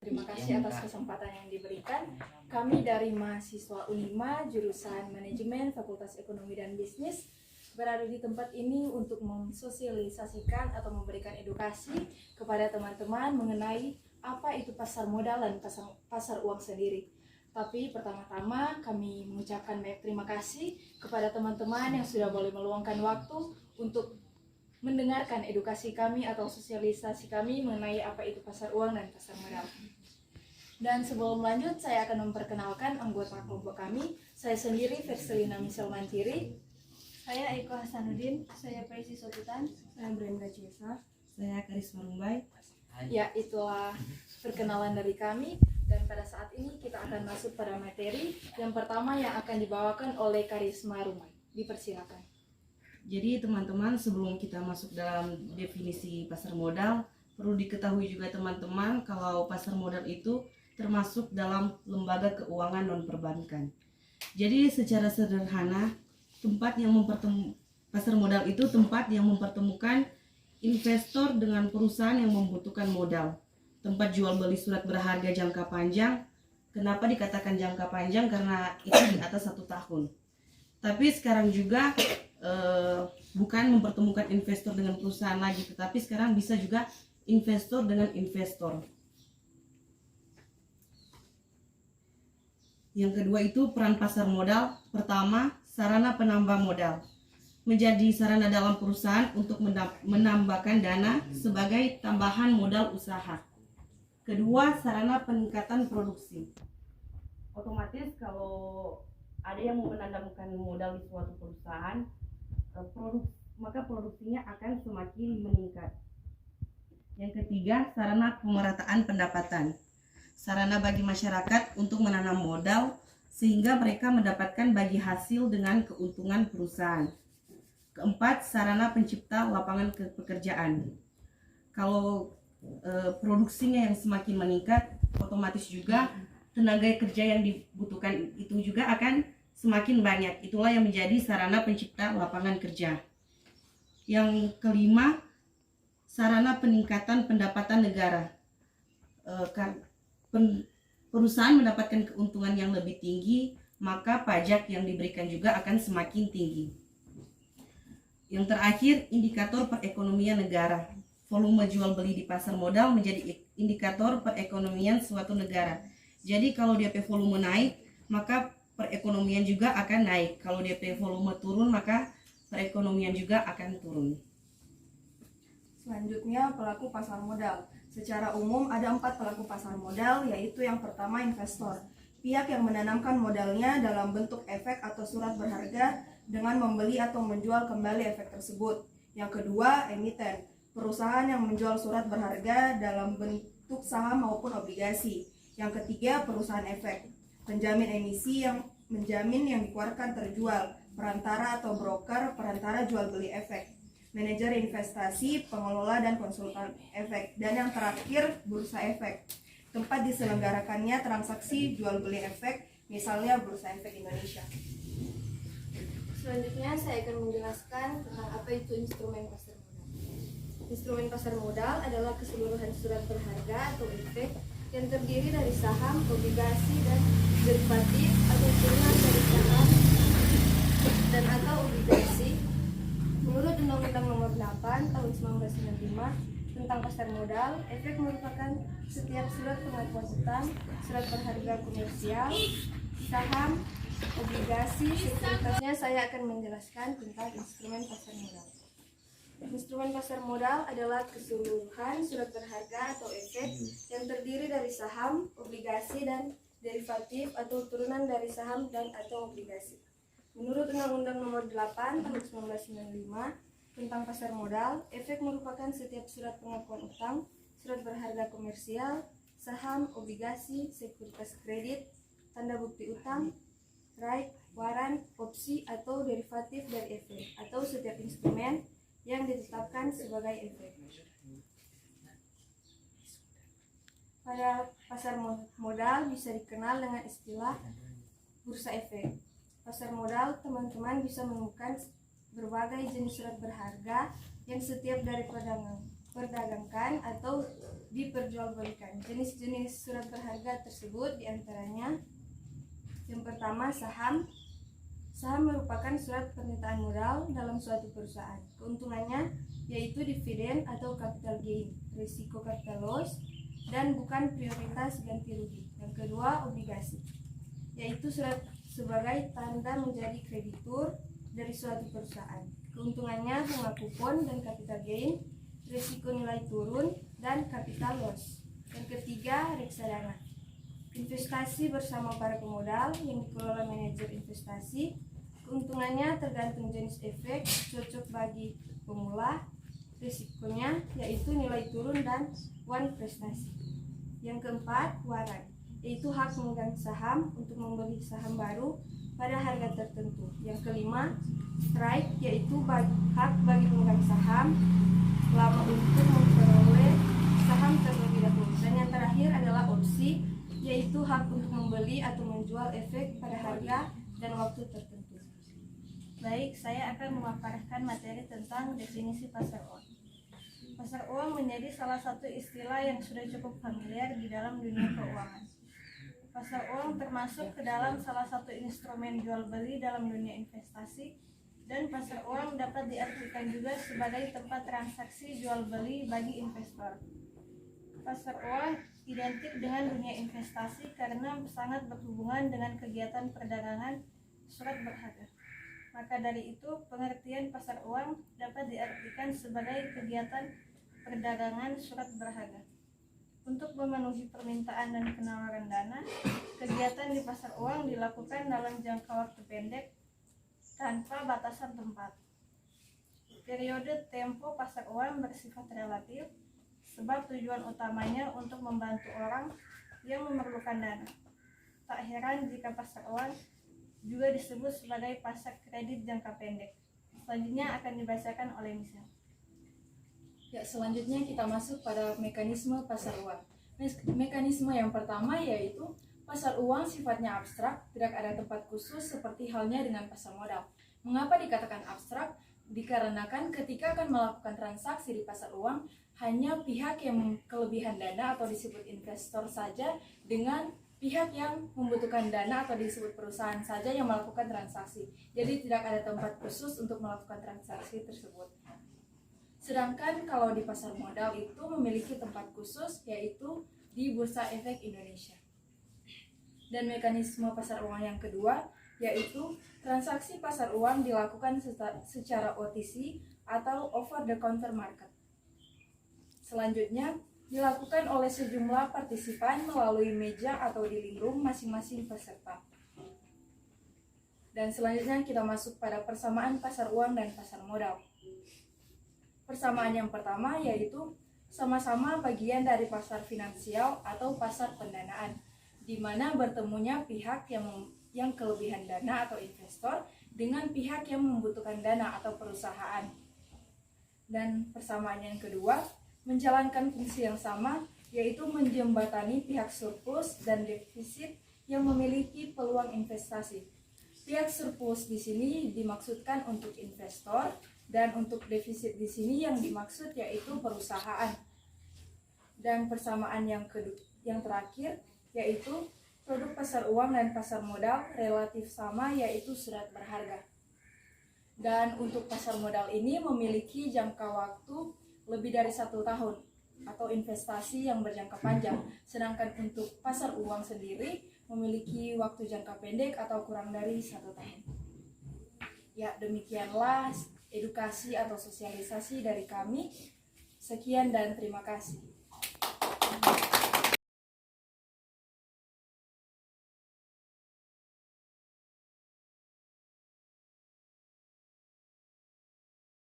Terima kasih atas kesempatan yang diberikan. Kami dari mahasiswa U5 jurusan Manajemen Fakultas Ekonomi dan Bisnis berada di tempat ini untuk mensosialisasikan atau memberikan edukasi kepada teman-teman mengenai apa itu pasar modal dan pasar uang sendiri. Tapi pertama-tama kami mengucapkan banyak terima kasih kepada teman-teman yang sudah boleh meluangkan waktu untuk mendengarkan edukasi kami atau sosialisasi kami mengenai apa itu pasar uang dan pasar modal. Dan sebelum lanjut, saya akan memperkenalkan anggota kelompok kami. Saya sendiri Verselina Misel Mantiri. Saya Eko Hasanuddin. Saya Presi Soputan. Saya Brenda Ciesa. Saya Karisma Rumbai. Ya, itulah perkenalan dari kami. Dan pada saat ini kita akan masuk pada materi yang pertama yang akan dibawakan oleh Karisma Rumbai. Dipersilakan. Jadi teman-teman, sebelum kita masuk dalam definisi pasar modal, perlu diketahui juga teman-teman kalau pasar modal itu termasuk dalam lembaga keuangan non-perbankan. Jadi secara sederhana, pasar modal itu tempat yang mempertemukan investor dengan perusahaan yang membutuhkan modal. Tempat jual beli surat berharga jangka panjang. Kenapa dikatakan jangka panjang? Karena itu di atas 1 tahun. Tapi sekarang juga bukan mempertemukan investor dengan perusahaan lagi, tetapi sekarang bisa juga investor dengan investor. Yang kedua itu peran pasar modal. Pertama, sarana penambah modal. Menjadi sarana dalam perusahaan untuk menambahkan dana sebagai tambahan modal usaha. Kedua, sarana peningkatan produksi. Otomatis kalau ada yang mau menanamkan modal di suatu perusahaan, maka produksinya akan semakin meningkat. Yang ketiga, sarana pemerataan pendapatan. Sarana bagi masyarakat untuk menanam modal sehingga mereka mendapatkan bagi hasil dengan keuntungan perusahaan. Keempat, sarana pencipta lapangan pekerjaan. Kalau produksinya yang semakin meningkat, otomatis juga tenaga kerja yang dibutuhkan itu juga akan semakin banyak. Itulah yang menjadi sarana pencipta lapangan kerja. Yang kelima, sarana peningkatan pendapatan negara. Perusahaan mendapatkan keuntungan yang lebih tinggi, maka pajak yang diberikan juga akan semakin tinggi. Yang terakhir, indikator perekonomian negara. Volume jual beli di pasar modal menjadi indikator perekonomian suatu negara. Jadi kalau DP volume naik, maka perekonomian juga akan naik. Kalau DP volume turun, maka perekonomian juga akan turun. Selanjutnya, pelaku pasar modal. Secara umum ada 4 pelaku pasar modal, yaitu yang pertama investor. Pihak yang menanamkan modalnya dalam bentuk efek atau surat berharga dengan membeli atau menjual kembali efek tersebut. Yang kedua, emiten. Perusahaan yang menjual surat berharga dalam bentuk saham maupun obligasi. Yang ketiga, perusahaan efek. Penjamin emisi yang menjamin yang dikeluarkan terjual. Perantara atau broker, perantara jual beli efek. Manajer investasi, pengelola dan konsultan efek. Dan yang terakhir, bursa efek. Tempat diselenggarakannya transaksi jual beli efek, misalnya Bursa Efek Indonesia. Selanjutnya saya akan menjelaskan tentang apa itu instrumen pasar modal. Instrumen pasar modal adalah keseluruhan surat berharga atau efek yang terdiri dari saham, obligasi, dan derivatif atau turunan dari saham dan atau obligasi. Menurut Undang-Undang Nomor 8 Tahun 1995 tentang pasar modal, efek merupakan setiap surat pengakuan utang, surat berharga komersial, saham, obligasi, sekuritasnya. Saya akan menjelaskan tentang instrumen pasar modal. Instrumen pasar modal adalah keseluruhan surat berharga atau efek yang terdiri dari saham, obligasi, dan derivatif atau turunan dari saham dan atau obligasi. Menurut Undang-Undang Nomor 8 Tahun 1995 tentang pasar modal, efek merupakan setiap surat pengakuan utang, surat berharga komersial, saham, obligasi, sekuritas kredit, tanda bukti utang, right, waran, opsi, atau derivatif dari efek, atau setiap instrumen yang ditetapkan sebagai efek. Pada pasar modal bisa dikenal dengan istilah bursa efek. Pasar modal, teman-teman bisa menemukan berbagai jenis surat berharga yang setiap dari diperdagangkan atau diperjualbelikan. Jenis-jenis surat berharga tersebut diantaranya yang pertama saham. Saham merupakan surat pernyataan modal dalam suatu perusahaan. Keuntungannya yaitu dividen atau capital gain, risiko capital loss, dan bukan prioritas ganti rugi. Yang kedua, obligasi, yaitu surat sebagai tanda menjadi kreditur dari suatu perusahaan. Keuntungannya bunga kupon dan capital gain, risiko nilai turun, dan capital loss. Yang ketiga, reksadana, investasi bersama para pemodal yang dikelola manajer investasi. Keuntungannya tergantung jenis efek, cocok bagi pemula. Risikonya yaitu nilai turun dan wan prestasi. Yang keempat, waran, yaitu hak memegang saham untuk membeli saham baru pada harga tertentu. Yang kelima, strike, yaitu hak bagi pemegang saham lama untuk memperoleh saham terlebih dahulu. Dan yang terakhir adalah opsi, yaitu hak untuk membeli atau menjual efek pada harga dan waktu tertentu. Baik, saya akan memaparkan materi tentang definisi pasar uang. Pasar uang menjadi salah satu istilah yang sudah cukup familiar di dalam dunia keuangan. Pasar uang termasuk ke dalam salah satu instrumen jual beli dalam dunia investasi, dan pasar uang dapat diartikan juga sebagai tempat transaksi jual beli bagi investor. Pasar uang identik dengan dunia investasi karena sangat berhubungan dengan kegiatan perdagangan surat berharga. Maka dari itu, pengertian pasar uang dapat diartikan sebagai kegiatan perdagangan surat berharga. Untuk memenuhi permintaan dan penawaran dana, kegiatan di pasar uang dilakukan dalam jangka waktu pendek tanpa batasan tempat. Periode tempo pasar uang bersifat relatif, sebab tujuan utamanya untuk membantu orang yang memerlukan dana. Tak heran jika pasar uang juga disebut sebagai pasar kredit jangka pendek. Selanjutnya akan dibacakan oleh Michelle. Ya, selanjutnya kita masuk pada mekanisme pasar uang. Mekanisme yang pertama yaitu pasar uang sifatnya abstrak, tidak ada tempat khusus seperti halnya dengan pasar modal. Mengapa dikatakan abstrak? Dikarenakan ketika akan melakukan transaksi di pasar uang, hanya pihak yang kelebihan dana atau disebut investor saja dengan pihak yang membutuhkan dana atau disebut perusahaan saja yang melakukan transaksi. Jadi tidak ada tempat khusus untuk melakukan transaksi tersebut. Sedangkan kalau di pasar modal itu memiliki tempat khusus, yaitu di Bursa Efek Indonesia. Dan mekanisme pasar uang yang kedua yaitu transaksi pasar uang dilakukan secara OTC atau over the counter market. Selanjutnya dilakukan oleh sejumlah partisipan melalui meja atau di living room masing-masing peserta. Dan selanjutnya kita masuk pada persamaan pasar uang dan pasar modal. Persamaan yang pertama yaitu sama-sama bagian dari pasar finansial atau pasar pendanaan, di mana bertemunya pihak yang kelebihan dana atau investor dengan pihak yang membutuhkan dana atau perusahaan. Dan persamaan yang kedua menjalankan fungsi yang sama, yaitu menjembatani pihak surplus dan defisit yang memiliki peluang investasi. Pihak surplus di sini dimaksudkan untuk investor, dan untuk defisit di sini yang dimaksud yaitu perusahaan. Dan persamaan yang terakhir yaitu produk pasar uang dan pasar modal relatif sama, yaitu surat berharga. Dan untuk pasar modal ini memiliki jangka waktu lebih dari 1 tahun atau investasi yang berjangka panjang. Sedangkan untuk pasar uang sendiri memiliki waktu jangka pendek atau kurang dari 1 tahun. Ya, demikianlah edukasi atau sosialisasi dari kami. Sekian dan terima kasih.